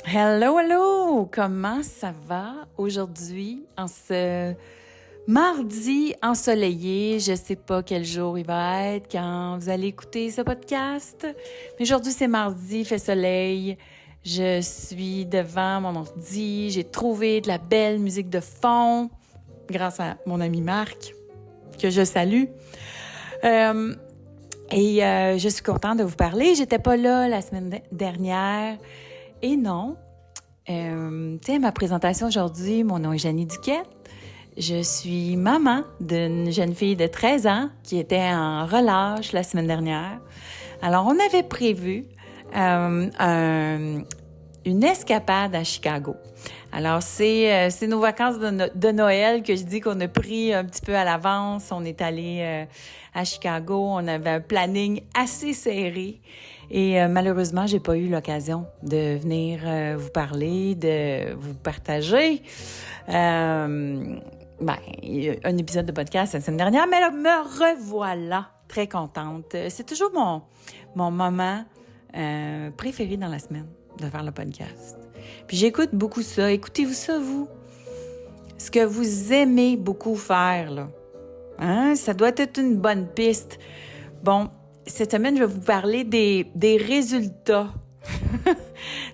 Hello, hello! Comment ça va aujourd'hui en ce mardi ensoleillé? Je sais pas quel jour il va être quand vous allez écouter ce podcast. Mais aujourd'hui, c'est mardi, il fait soleil. Je suis devant mon ordi. J'ai trouvé de la belle musique de fond grâce à mon ami Marc, que je salue. Je suis contente de vous parler. J'étais pas là la semaine dernière. Et non, ma présentation aujourd'hui, mon nom est Janie Duquette. Je suis maman d'une jeune fille de 13 ans qui était en relâche la semaine dernière. Alors, on avait prévu une escapade à Chicago. Alors, c'est nos vacances de Noël que je dis qu'on a pris un petit peu à l'avance. On est allé à Chicago. On avait un planning assez serré. Et malheureusement, j'ai pas eu l'occasion de venir vous parler, de vous partager un épisode de podcast la semaine dernière. Mais là, me revoilà très contente. C'est toujours mon moment préféré dans la semaine de faire le podcast. Puis j'écoute beaucoup ça. Écoutez-vous ça, vous? Ce que vous aimez beaucoup faire, là. Hein? Ça doit être une bonne piste. Bon, cette semaine, je vais vous parler des résultats.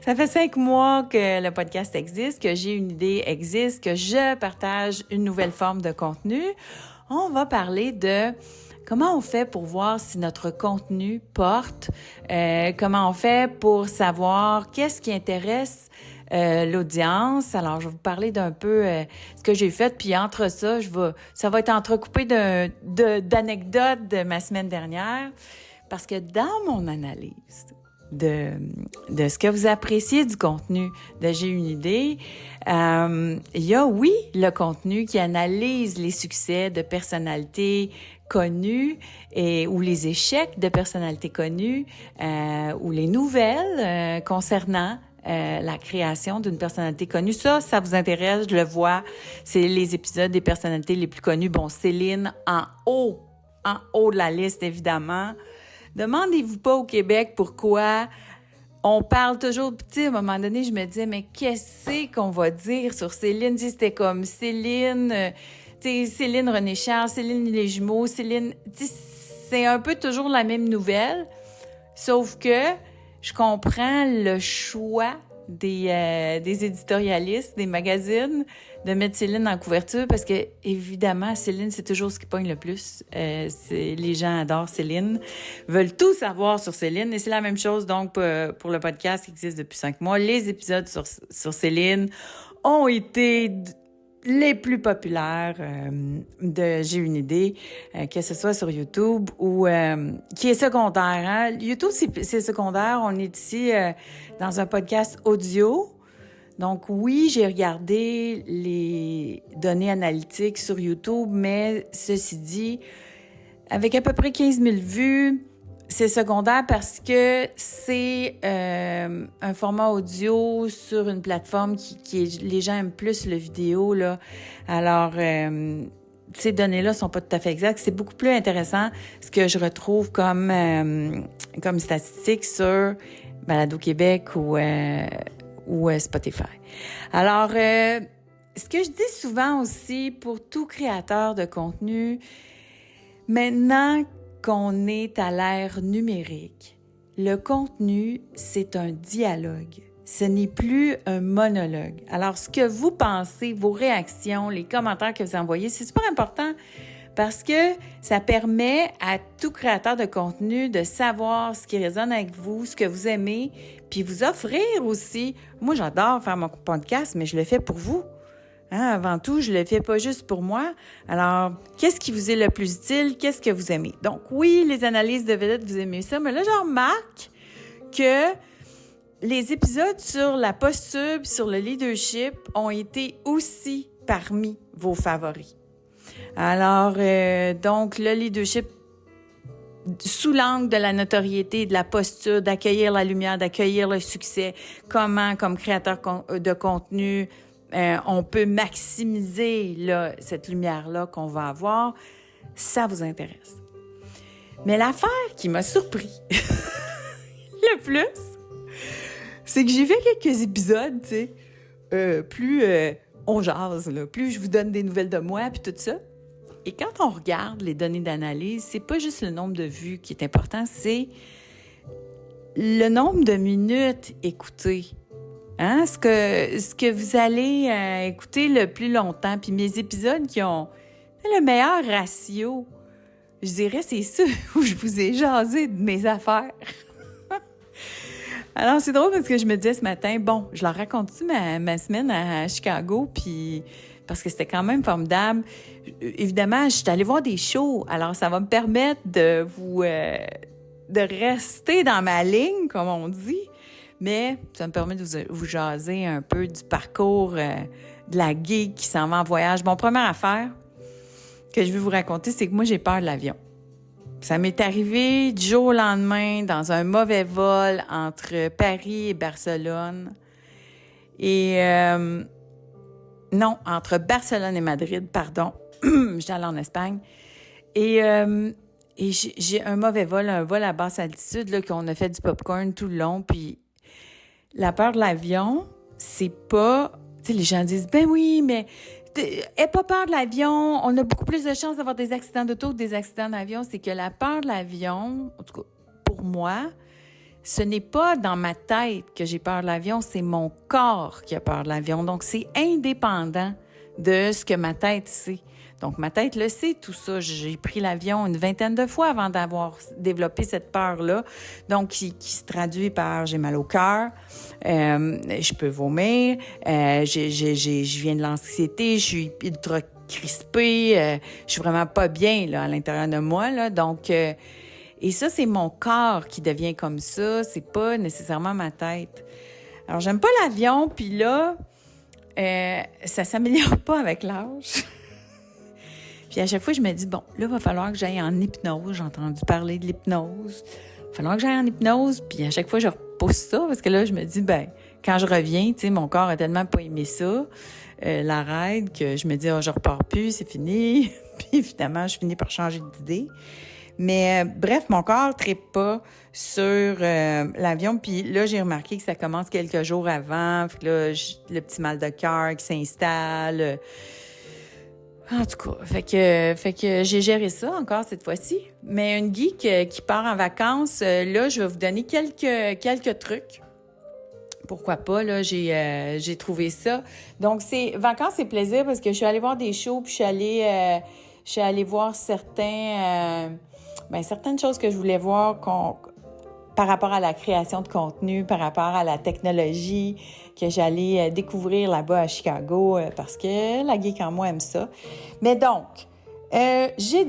Ça fait 5 mois que le podcast existe, que J'ai une idée existe, que je partage une nouvelle forme de contenu. On va parler de comment on fait pour voir si notre contenu porte, comment on fait pour savoir qu'est-ce qui intéresse l'audience. Alors, je vais vous parler d'un peu ce que j'ai fait, puis entre ça, ça va être entrecoupé d'anecdotes de ma semaine dernière, parce que dans mon analyse de ce que vous appréciez du contenu de J'ai une idée, il y a, oui, le contenu qui analyse les succès de personnalités connues ou les échecs de personnalités connues ou les nouvelles concernant la création d'une personnalité connue. Ça vous intéresse, je le vois. C'est les épisodes des personnalités les plus connues. Bon, Céline en haut de la liste, évidemment. Demandez-vous pas au Québec pourquoi on parle toujours. Tu sais, à un moment donné, je me disais, mais qu'est-ce qu'on va dire sur Céline? Tu sais, c'était comme Céline, tu sais, Céline René Charles, Céline les jumeaux, Céline. Tu sais, c'est un peu toujours la même nouvelle, sauf que je comprends le choix des éditorialistes, des magazines, de mettre Céline en couverture parce que, évidemment, Céline, c'est toujours ce qui pogne le plus. Les gens adorent Céline, veulent tout savoir sur Céline et c'est la même chose donc pour le podcast qui existe depuis 5 mois. Les épisodes sur Céline ont été les plus populaires de J'ai une idée, que ce soit sur YouTube ou qui est secondaire. Hein? YouTube, c'est secondaire. On est ici dans un podcast audio. Donc oui, j'ai regardé les données analytiques sur YouTube, mais ceci dit, avec à peu près 15 000 vues, c'est secondaire parce que c'est un format audio sur une plateforme les gens aiment plus le vidéo, là. Alors, ces données-là sont pas tout à fait exactes. C'est beaucoup plus intéressant ce que je retrouve comme statistique sur Balado Québec ou Spotify. Alors, ce que je dis souvent aussi pour tout créateur de contenu, maintenant qu'on est à l'ère numérique, le contenu, c'est un dialogue. Ce n'est plus un monologue. Alors, ce que vous pensez, vos réactions, les commentaires que vous envoyez, c'est super important parce que ça permet à tout créateur de contenu de savoir ce qui résonne avec vous, ce que vous aimez, puis vous offrir aussi. Moi, j'adore faire mon podcast, mais je le fais pour vous. Hein, avant tout, je le fais pas juste pour moi. Alors, qu'est-ce qui vous est le plus utile? Qu'est-ce que vous aimez? Donc, oui, les analyses de vedettes, vous aimez ça, mais là, je remarque que les épisodes sur la posture et sur le leadership ont été aussi parmi vos favoris. Alors, donc, le leadership sous l'angle de la notoriété, de la posture, d'accueillir la lumière, d'accueillir le succès, comment, comme créateur de contenu, on peut maximiser là, cette lumière-là qu'on va avoir, ça vous intéresse. Mais l'affaire qui m'a surpris le plus, c'est que j'ai fait quelques épisodes, tu sais, plus on jase, là, plus je vous donne des nouvelles de moi, puis tout ça. Et quand on regarde les données d'analyse, c'est pas juste le nombre de vues qui est important, c'est le nombre de minutes écoutées. Hein? Ce que vous allez écouter le plus longtemps. Puis mes épisodes qui ont le meilleur ratio, je dirais, c'est ceux où je vous ai jasé de mes affaires. Alors, c'est drôle parce que je me disais ce matin, bon, je leur raconte-tu ma semaine à Chicago, puis parce que c'était quand même formidable. Évidemment, je suis allée voir des shows, alors ça va me permettre de vous... de rester dans ma ligne, comme on dit, mais ça me permet de vous jaser un peu du parcours de la geek qui s'en va en voyage. Bon, première affaire que je vais vous raconter, c'est que moi, j'ai peur de l'avion. Ça m'est arrivé du jour au lendemain dans un mauvais vol entre Paris et Barcelone. Et non, entre Barcelone et Madrid, pardon. J'étais allée en Espagne. Et j'ai un mauvais vol, un vol à basse altitude, là, qu'on a fait du popcorn tout le long. Puis la peur de l'avion, c'est pas... Tu sais, les gens disent, ben oui, mais aie pas peur de l'avion. On a beaucoup plus de chances d'avoir des accidents d'auto que des accidents d'avion. C'est que la peur de l'avion, en tout cas, pour moi, ce n'est pas dans ma tête que j'ai peur de l'avion, c'est mon corps qui a peur de l'avion. Donc, c'est indépendant de ce que ma tête sait. Donc, ma tête le sait, tout ça. J'ai pris l'avion une vingtaine de fois avant d'avoir développé cette peur-là. Donc, qui se traduit par j'ai mal au cœur, je peux vomir, je viens de l'anxiété, je suis ultra crispée, je suis vraiment pas bien là, à l'intérieur de moi. Là. Donc, et ça, c'est mon corps qui devient comme ça. C'est pas nécessairement ma tête. Alors, j'aime pas l'avion, puis là, ça s'améliore pas avec l'âge. Puis à chaque fois, je me dis, bon, là, il va falloir que j'aille en hypnose. J'ai entendu parler de l'hypnose. Il va falloir que j'aille en hypnose. Puis à chaque fois, je repousse ça parce que là, je me dis, ben quand je reviens, tu sais, mon corps a tellement pas aimé ça, la ride, que je me dis, je repars plus, c'est fini. Puis évidemment, je finis par changer d'idée. Mais bref, mon corps ne trippe pas sur l'avion. Puis là, j'ai remarqué que ça commence quelques jours avant. Puis là, le petit mal de cœur qui s'installe. En tout cas, fait que j'ai géré ça encore cette fois-ci. Mais une geek qui part en vacances, là, je vais vous donner quelques trucs. Pourquoi pas, là, j'ai trouvé ça. Donc, c'est vacances et plaisir parce que je suis allée voir des shows, puis je suis allée voir certaines choses que je voulais voir par rapport à la création de contenu, par rapport à la technologie que j'allais découvrir là-bas à Chicago parce que la geek en moi aime ça. Mais donc, j'ai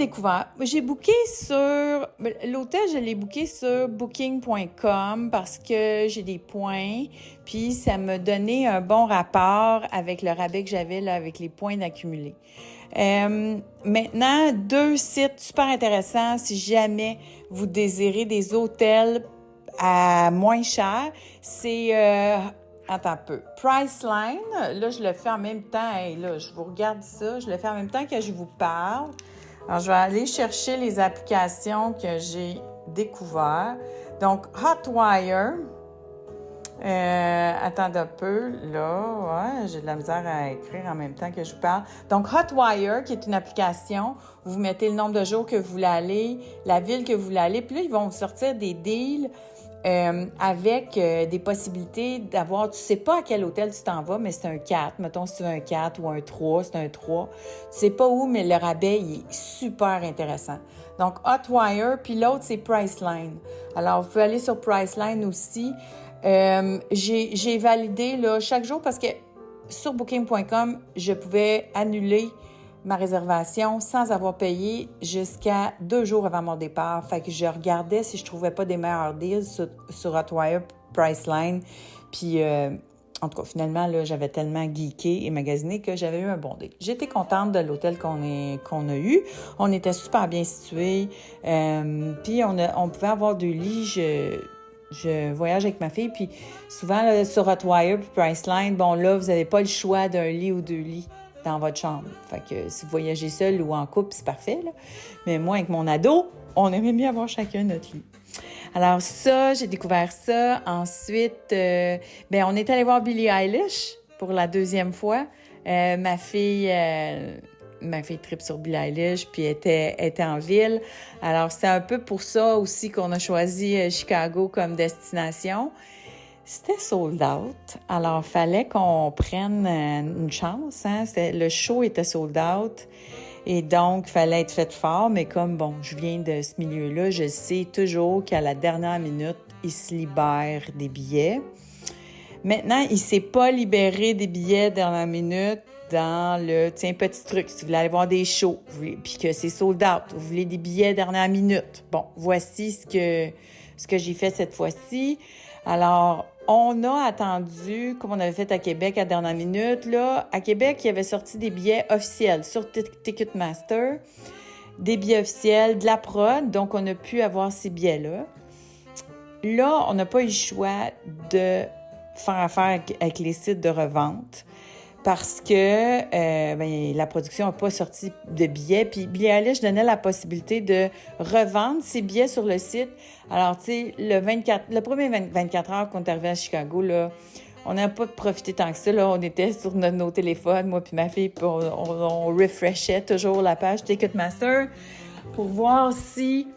booké sur... L'hôtel, je l'ai booké sur booking.com parce que j'ai des points, puis ça m'a donné un bon rapport avec le rabais que j'avais là, avec les points d'accumuler. Maintenant, 2 sites super intéressants si jamais vous désirez des hôtels à moins cher. C'est... attends un peu. Priceline, là, je le fais en même temps. Hey, là, je vous regarde ça. Je le fais en même temps que je vous parle. Alors, je vais aller chercher les applications que j'ai découvertes. Donc, Hotwire. Attends un peu. Là, ouais, j'ai de la misère à écrire en même temps que je vous parle. Donc, Hotwire, qui est une application, vous mettez le nombre de jours que vous voulez aller, la ville que vous voulez aller, puis là, ils vont vous sortir des deals avec des possibilités d'avoir, tu sais pas à quel hôtel tu t'en vas, mais c'est un 4. Mettons, si tu veux un 4 ou un 3, c'est un 3. Tu sais pas où, mais le rabais, il est super intéressant. Donc, Hotwire, puis l'autre, c'est Priceline. Alors, vous pouvez aller sur Priceline aussi. J'ai validé là, chaque jour parce que sur Booking.com, je pouvais annuler ma réservation sans avoir payé jusqu'à 2 jours avant mon départ. Fait que je regardais si je trouvais pas des meilleurs deals sur Hotwire, Priceline. Puis, en tout cas, finalement, là, j'avais tellement geeké et magasiné que j'avais eu un bon deal. J'étais contente de l'hôtel qu'on a eu. On était super bien situés. Puis, on pouvait avoir 2 lits. Je voyage avec ma fille, puis souvent, là, sur Hotwire puis Priceline, bon, là, vous n'avez pas le choix d'un lit ou 2 lits dans votre chambre. Fait que si vous voyagez seul ou en couple, c'est parfait, là. Mais moi, avec mon ado, on aimait mieux avoir chacun notre lit. Alors ça, j'ai découvert ça. Ensuite, on est allé voir Billie Eilish pour la deuxième fois. Ma fille tripe sur Billie Eilish, puis était en ville. Alors, c'est un peu pour ça aussi qu'on a choisi Chicago comme destination. C'était sold out, alors fallait qu'on prenne une chance. Hein? Le show était sold out et donc, il fallait être fait fort. Mais comme, je viens de ce milieu-là, je sais toujours qu'à la dernière minute, il se libère des billets. Maintenant, il ne s'est pas libéré des billets dernière minute dans le, petit truc, si vous voulez aller voir des shows, puis que c'est sold out, vous voulez des billets dernière minute. Bon, voici ce que j'ai fait cette fois-ci. Alors, on a attendu, comme on avait fait à Québec à dernière minute, là. À Québec, il y avait sorti des billets officiels sur Ticketmaster, des billets officiels de la prod, donc on a pu avoir ces billets-là. Là, on n'a pas eu le choix de faire affaire avec les sites de revente parce que la production n'a pas sorti de billets. Puis Billie Eilish donnait la possibilité de revendre ses billets sur le site. Alors, tu sais, le premier 24 heures qu'on est arrivé à Chicago, là, on n'a pas profité tant que ça. Là. On était sur nos téléphones, moi puis ma fille, puis on refreshait toujours la page Ticketmaster pour voir si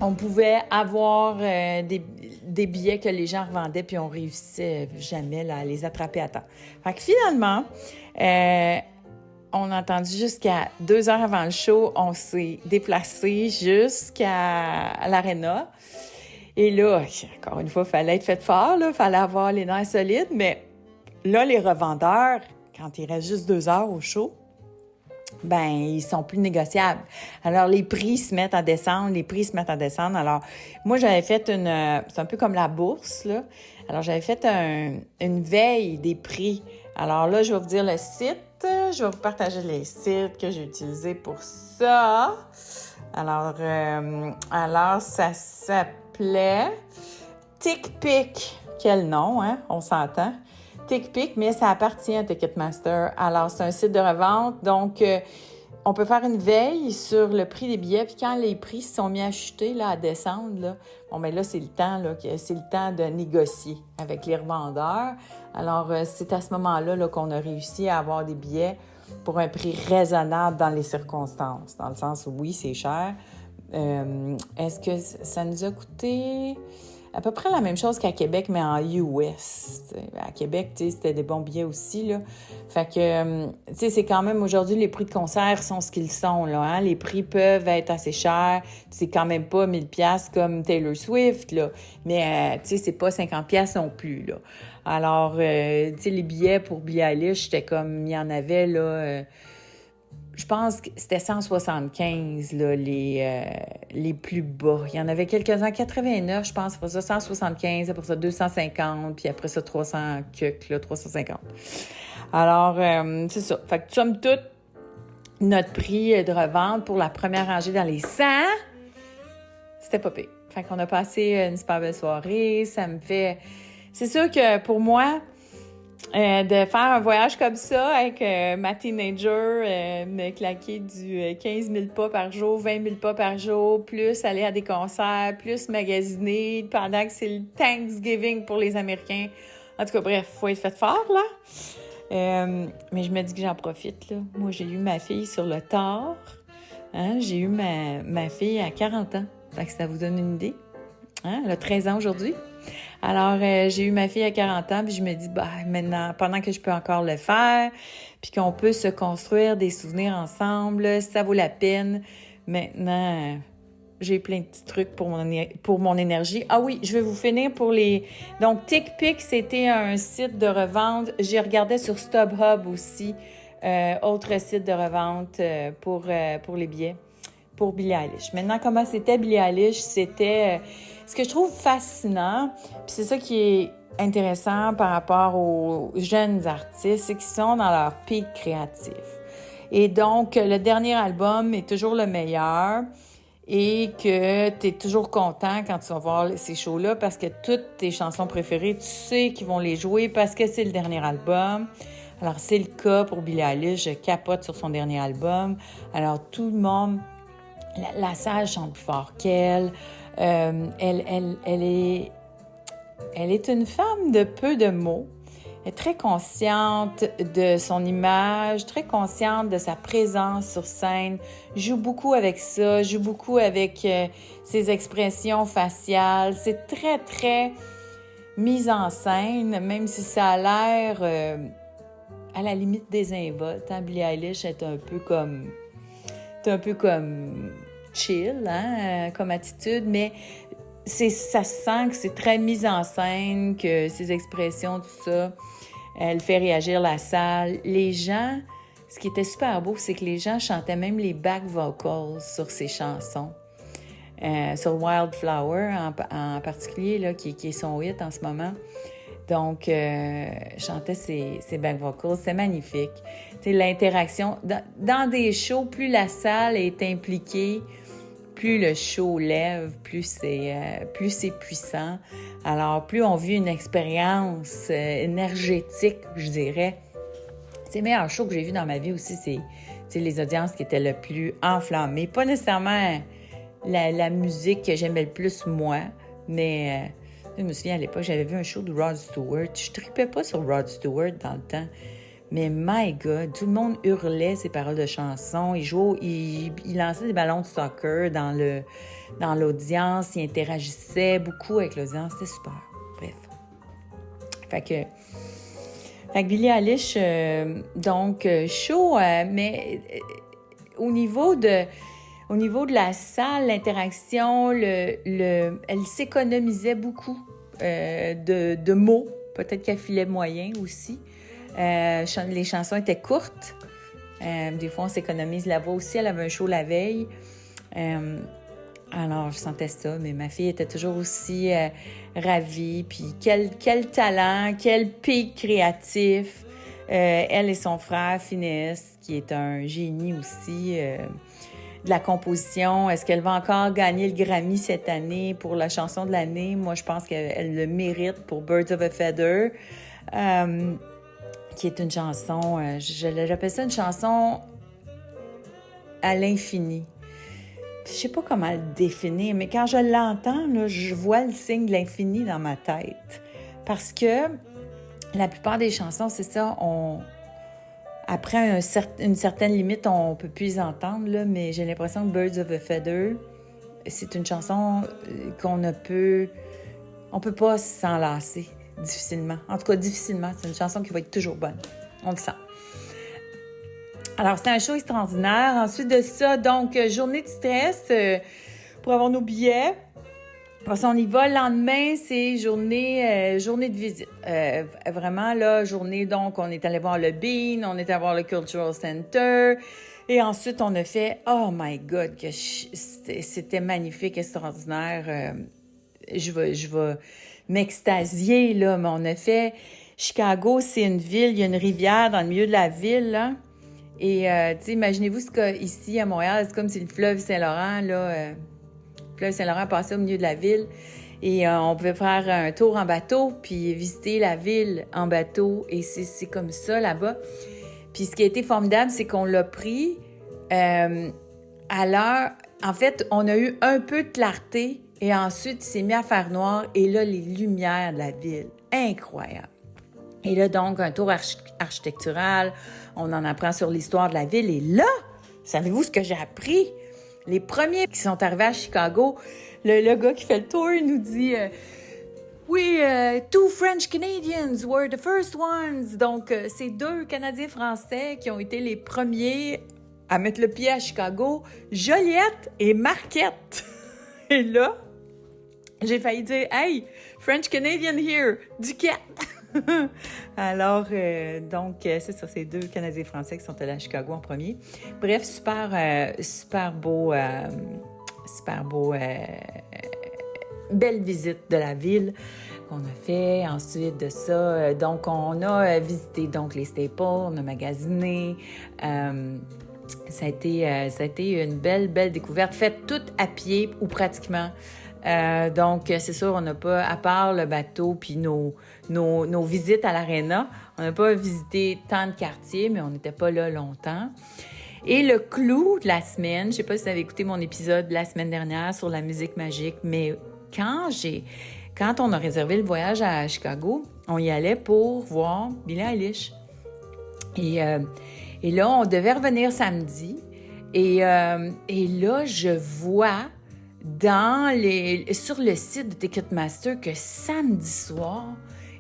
on pouvait avoir des billets que les gens revendaient, puis on réussissait jamais là, à les attraper à temps. Fait que finalement, on a attendu jusqu'à 2 heures avant le show. On s'est déplacé jusqu'à l'aréna. Et là, encore une fois, il fallait être fait fort, il fallait avoir les nerfs solides. Mais là, les revendeurs, quand il reste juste 2 heures au show, ils sont plus négociables. Alors, les prix se mettent à descendre, Alors, moi, j'avais fait c'est un peu comme la bourse, là. Alors, j'avais fait une veille des prix. Alors là, je vais vous dire le site. Je vais vous partager les sites que j'ai utilisés pour ça. Alors, ça s'appelait TickPick. Quel nom, hein? On s'entend. TickPick, mais ça appartient à Ticketmaster. Alors, c'est un site de revente. Donc, on peut faire une veille sur le prix des billets. Puis quand les prix se sont mis à chuter, là, à descendre, là, là, c'est le temps, de négocier avec les revendeurs. Alors, c'est à ce moment-là, qu'on a réussi à avoir des billets pour un prix raisonnable dans les circonstances. Dans le sens où, oui, c'est cher. Est-ce que ça nous a coûté à peu près la même chose qu'à Québec, mais en US. À Québec, c'était des bons billets aussi, là. Fait que, c'est quand même, aujourd'hui, les prix de concert sont ce qu'ils sont, là, hein? Les prix peuvent être assez chers. C'est quand même pas 1000$ comme Taylor Swift, là. Mais, c'est pas 50$ non plus, là. Alors, les billets pour Billie Eilish, c'était comme, il y en avait, là... je pense que c'était 175, là, les plus bas. Il y en avait quelques-uns, 89, je pense, après ça, 175, après ça, 250, puis après ça, 300 350. Alors, c'est ça. Fait que, somme toute, notre prix de revente pour la première rangée dans les 100, c'était pas pire. Fait qu'on a passé une super belle soirée. Ça me fait... C'est sûr que pour moi... de faire un voyage comme ça avec ma teenager, me claquer du 15 000 pas par jour, 20 000 pas par jour, plus aller à des concerts, plus magasiner pendant que c'est le Thanksgiving pour les Américains. En tout cas, bref, faut être fait fort, là. Mais je me dis que j'en profite, là. Moi, j'ai eu ma fille sur le tard. Hein? J'ai eu ma fille à 40 ans. Fait que ça vous donne une idée. Hein? Elle a 13 ans aujourd'hui. Alors, j'ai eu ma fille à 40 ans, puis je me dis, maintenant, pendant que je peux encore le faire, puis qu'on peut se construire des souvenirs ensemble, ça vaut la peine. Maintenant, j'ai plein de petits trucs pour mon énergie. Ah oui, je vais vous finir pour les... Donc, TickPick, c'était un site de revente. J'ai regardé sur StubHub aussi, autre site de revente pour les billets, pour Billie Eilish. Maintenant, comment c'était Billie Eilish? C'était... ce que je trouve fascinant, puis c'est ça qui est intéressant par rapport aux jeunes artistes, c'est qu'ils sont dans leur pic créatif. Et donc, le dernier album est toujours le meilleur et que tu es toujours content quand tu vas voir ces shows-là parce que toutes tes chansons préférées, tu sais qu'ils vont les jouer parce que c'est le dernier album. Alors, c'est le cas pour Billie Eilish. Je capote sur son dernier album. Alors, tout le monde... La salle chante plus fort qu'elle. Elle est une femme de peu de mots. Elle est très consciente de son image, très consciente de sa présence sur scène, joue beaucoup avec ça, joue beaucoup avec ses expressions faciales. C'est très, très mise en scène, même si ça a l'air à la limite désinvolte. Hein? Billie Eilish est un peu comme chill, hein, comme attitude, mais ça se sent que c'est très mise en scène, que ses expressions, tout ça, elle fait réagir la salle. Les gens, ce qui était super beau, c'est que les gens chantaient même les back vocals sur ses chansons. Sur Wildflower en particulier, là, qui est son hit en ce moment. Donc, chantait ses back vocals. C'est magnifique. Tu sais, l'interaction. Dans des shows, plus la salle est impliquée, plus le show lève, plus c'est puissant. Alors, plus on vit une expérience énergétique, je dirais. C'est le meilleur show que j'ai vu dans ma vie aussi, c'est les audiences qui étaient le plus enflammées. Pas nécessairement la musique que j'aimais le plus, moi, mais je me souviens à l'époque, j'avais vu un show de Rod Stewart. Je tripais pas sur Rod Stewart dans le temps. Mais my God, tout le monde hurlait ses paroles de chansons. Il lançait des ballons de soccer dans l'audience. Il interagissait beaucoup avec l'audience. C'était super. Bref. Fait que Billie Eilish, show, mais au niveau de la salle, l'interaction, elle s'économisait beaucoup de mots. Peut-être qu'elle filait moyen aussi. Les chansons étaient courtes. Des fois, on s'économise la voix aussi. Elle avait un show la veille. Alors, je sentais ça, mais ma fille était toujours aussi ravie. Puis quel talent, quel pic créatif. Elle et son frère, Finesse, qui est un génie aussi de la composition. Est-ce qu'elle va encore gagner le Grammy cette année pour la chanson de l'année? Moi, je pense qu'elle le mérite pour Birds of a Feather. Qui est une chanson, j'appelle ça une chanson à l'infini. Je sais pas comment le définir, mais quand je l'entends, là, je vois le signe de l'infini dans ma tête. Parce que la plupart des chansons, c'est ça, après une certaine limite, on peut plus les entendre, là, mais j'ai l'impression que Birds of a Feather, c'est une chanson on peut pas s'en lasser. Difficilement. En tout cas, difficilement. C'est une chanson qui va être toujours bonne. On le sent. Alors, c'était un show extraordinaire. Ensuite de ça, donc, journée de stress pour avoir nos billets. Après ça, on y va. Le lendemain, c'est journée de visite. Vraiment, là, journée, donc, on est allé voir le Bean, on est allé voir le Cultural Center. Et ensuite, on a fait, oh my God, que c'était magnifique, extraordinaire. Je vais m'extasier, là, mais on a fait... Chicago, c'est une ville, il y a une rivière dans le milieu de la ville, là. Et, tu sais, imaginez-vous ici, à Montréal, c'est comme si le fleuve Saint-Laurent, là... le fleuve Saint-Laurent passait au milieu de la ville. Et on pouvait faire un tour en bateau, puis visiter la ville en bateau. Et c'est comme ça, là-bas. Puis ce qui a été formidable, c'est qu'on l'a pris à l'heure... En fait, on a eu un peu de clarté, et ensuite, il s'est mis à faire noir, et là, les lumières de la ville. Incroyable. Et là, donc, un tour architectural, on en apprend sur l'histoire de la ville. Et là, savez-vous ce que j'ai appris? Les premiers qui sont arrivés à Chicago, le gars qui fait le tour, il nous dit oui, two French Canadians were the first ones. Donc, c'est 2 Canadiens français qui ont été les premiers à mettre le pied à Chicago, Joliette et Marquette. Et là, j'ai failli dire « Hey, French Canadian here, Duquette! » Alors, donc, c'est ça, c'est 2 Canadiens français qui sont allés à Chicago en premier. Bref, super beau, belle visite de la ville qu'on a fait. Ensuite de ça, donc, on a visité donc les Staples, on a magasiné. Ça a été une belle découverte, faite toute à pied ou pratiquement. Donc, c'est sûr, on n'a pas, à part le bateau puis nos visites à l'aréna, on n'a pas visité tant de quartiers, mais on n'était pas là longtemps. Et le clou de la semaine, je ne sais pas si vous avez écouté mon épisode de la semaine dernière sur la musique magique, mais quand on a réservé le voyage à Chicago, on y allait pour voir Billie Eilish. Et là, on devait revenir samedi. Et là, je vois sur le site de Ticketmaster que samedi soir,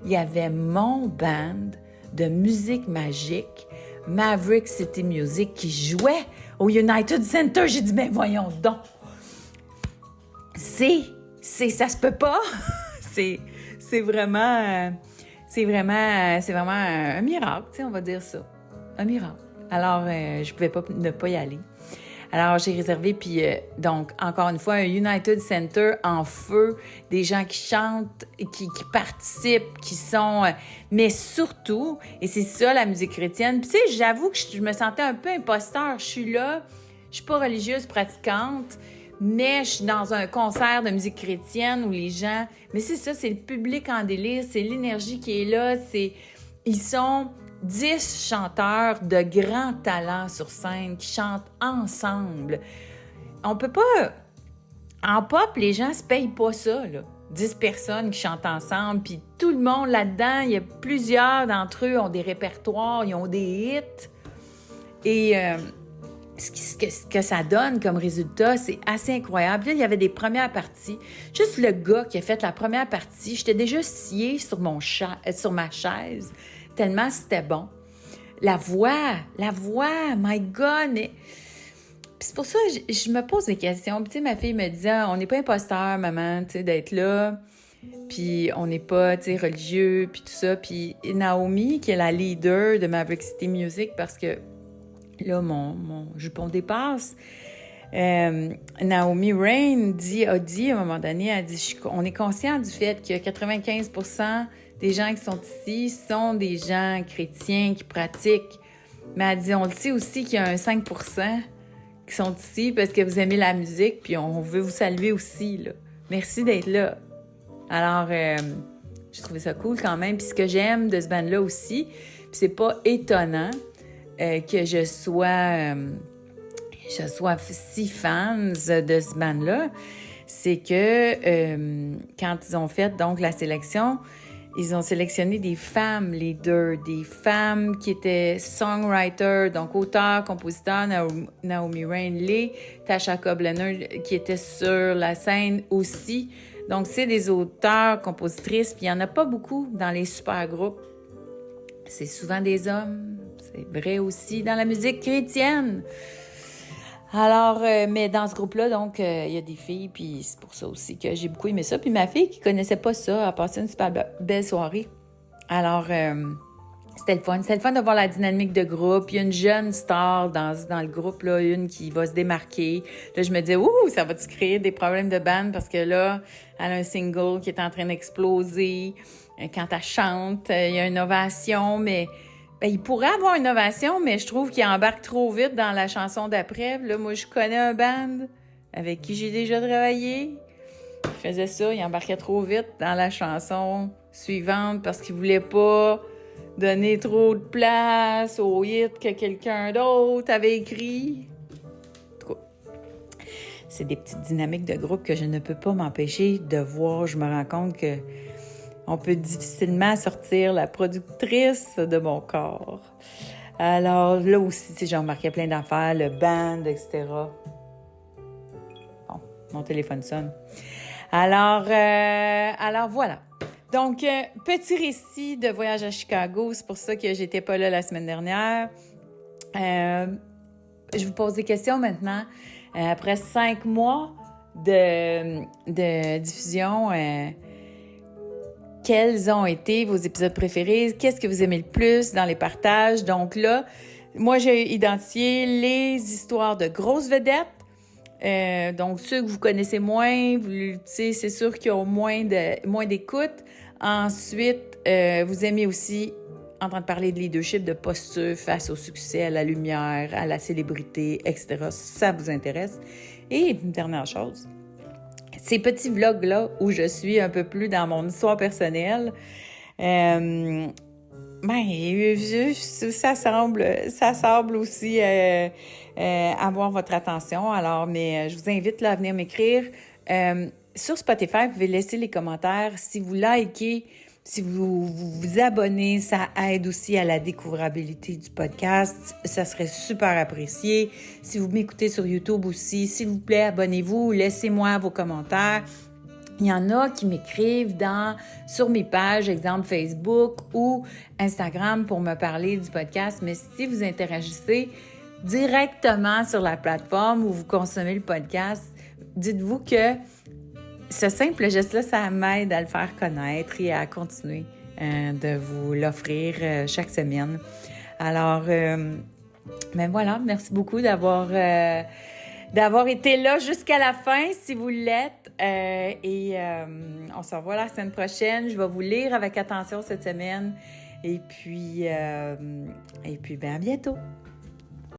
il y avait mon band de musique magique, Maverick City Music, qui jouait au United Center. J'ai dit, ben voyons donc. Ça se peut pas. c'est vraiment un miracle, tu sais, on va dire ça. Un miracle. Alors, je pouvais pas ne pas y aller. Alors, j'ai réservé, puis donc, encore une fois, un United Center en feu, des gens qui chantent, qui participent, qui sont... mais surtout, et c'est ça la musique chrétienne, puis tu sais, j'avoue que je me sentais un peu imposteur. Je suis là, je suis pas religieuse pratiquante, mais je suis dans un concert de musique chrétienne où les gens... Mais c'est ça, c'est le public en délire, c'est l'énergie qui est là, ils sont 10 chanteurs de grand talent sur scène qui chantent ensemble. On peut pas... En pop, les gens se payent pas ça, là. 10 personnes qui chantent ensemble, puis tout le monde là-dedans, il y a plusieurs d'entre eux ont des répertoires, ils ont des hits. Et... ce que ça donne comme résultat, c'est assez incroyable. Là, il y avait des premières parties. Juste le gars qui a fait la première partie, j'étais déjà sciée sur ma chaise, tellement c'était bon. La voix, my God! Puis c'est pour ça que je me pose des questions. Puis tu sais, ma fille me disait, on n'est pas imposteur, maman, tu sais, d'être là. Puis on n'est pas, tu sais, religieux, puis tout ça. Puis Naomi, qui est la leader de Maverick City Music, parce que là, mon jupon dépasse. Naomi Rain a dit à un moment donné, elle dit, on est conscient du fait que 95% des gens qui sont ici sont des gens chrétiens qui pratiquent. Mais elle dit, on le sait aussi qu'il y a un 5% qui sont ici parce que vous aimez la musique, puis on veut vous saluer aussi, là. Merci d'être là. Alors, j'ai trouvé ça cool quand même. Puis ce que j'aime de ce band-là aussi, puis c'est pas étonnant que je sois si fan de ce band-là, c'est que quand ils ont fait donc la sélection, ils ont sélectionné des femmes leaders, des femmes qui étaient songwriters, donc auteurs, compositeurs, Naomi Rain, Tasha Cobb Leonard qui était sur la scène aussi. Donc c'est des auteurs, compositrices, puis il n'y en a pas beaucoup dans les super groupes. C'est souvent des hommes. C'est vrai aussi dans la musique chrétienne. Alors, mais dans ce groupe-là, donc, il y a des filles, puis c'est pour ça aussi que j'ai beaucoup aimé ça. Puis ma fille, qui connaissait pas ça, a passé une super belle soirée. Alors, c'était le fun. C'était le fun de voir la dynamique de groupe. Il y a une jeune star dans le groupe, là, une qui va se démarquer. Là, je me disais, ça va-tu créer des problèmes de band? Parce que là, elle a un single qui est en train d'exploser. Quand elle chante, il y a une ovation, mais... il pourrait avoir une ovation, mais je trouve qu'il embarque trop vite dans la chanson d'après. Là, moi, je connais un band avec qui j'ai déjà travaillé. Il faisait ça, il embarquait trop vite dans la chanson suivante parce qu'il voulait pas donner trop de place au hit que quelqu'un d'autre avait écrit. En tout cas, c'est des petites dynamiques de groupe que je ne peux pas m'empêcher de voir. Je me rends compte que on peut difficilement sortir la productrice de mon corps. Alors, là aussi, j'ai remarqué plein d'affaires, le band, etc. Bon, mon téléphone sonne. Alors voilà. Donc, petit récit de voyage à Chicago. C'est pour ça que j'étais pas là la semaine dernière. Je vous pose des questions maintenant. Après 5 mois de diffusion... quels ont été vos épisodes préférés? Qu'est-ce que vous aimez le plus dans les partages? Donc là, moi, j'ai identifié les histoires de grosses vedettes. Donc, ceux que vous connaissez moins, c'est sûr qu'ils ont moins d'écoute. Ensuite, vous aimez aussi entendre parler de leadership, de posture face au succès, à la lumière, à la célébrité, etc. Ça vous intéresse. Et une dernière chose, ces petits vlogs-là où je suis un peu plus dans mon histoire personnelle, ça semble aussi avoir votre attention. Alors, mais je vous invite là, à venir m'écrire. Sur Spotify, vous pouvez laisser les commentaires. Si vous likez, si vous abonnez, ça aide aussi à la découvrabilité du podcast. Ça serait super apprécié. Si vous m'écoutez sur YouTube aussi, s'il vous plaît, abonnez-vous, laissez-moi vos commentaires. Il y en a qui m'écrivent sur mes pages, exemple Facebook ou Instagram pour me parler du podcast. Mais si vous interagissez directement sur la plateforme où vous consommez le podcast, dites-vous que ce simple geste-là, ça m'aide à le faire connaître et à continuer de vous l'offrir chaque semaine. Alors, voilà, merci beaucoup d'avoir été là jusqu'à la fin, si vous l'êtes. On se revoit la semaine prochaine. Je vais vous lire avec attention cette semaine. Et puis, à bientôt.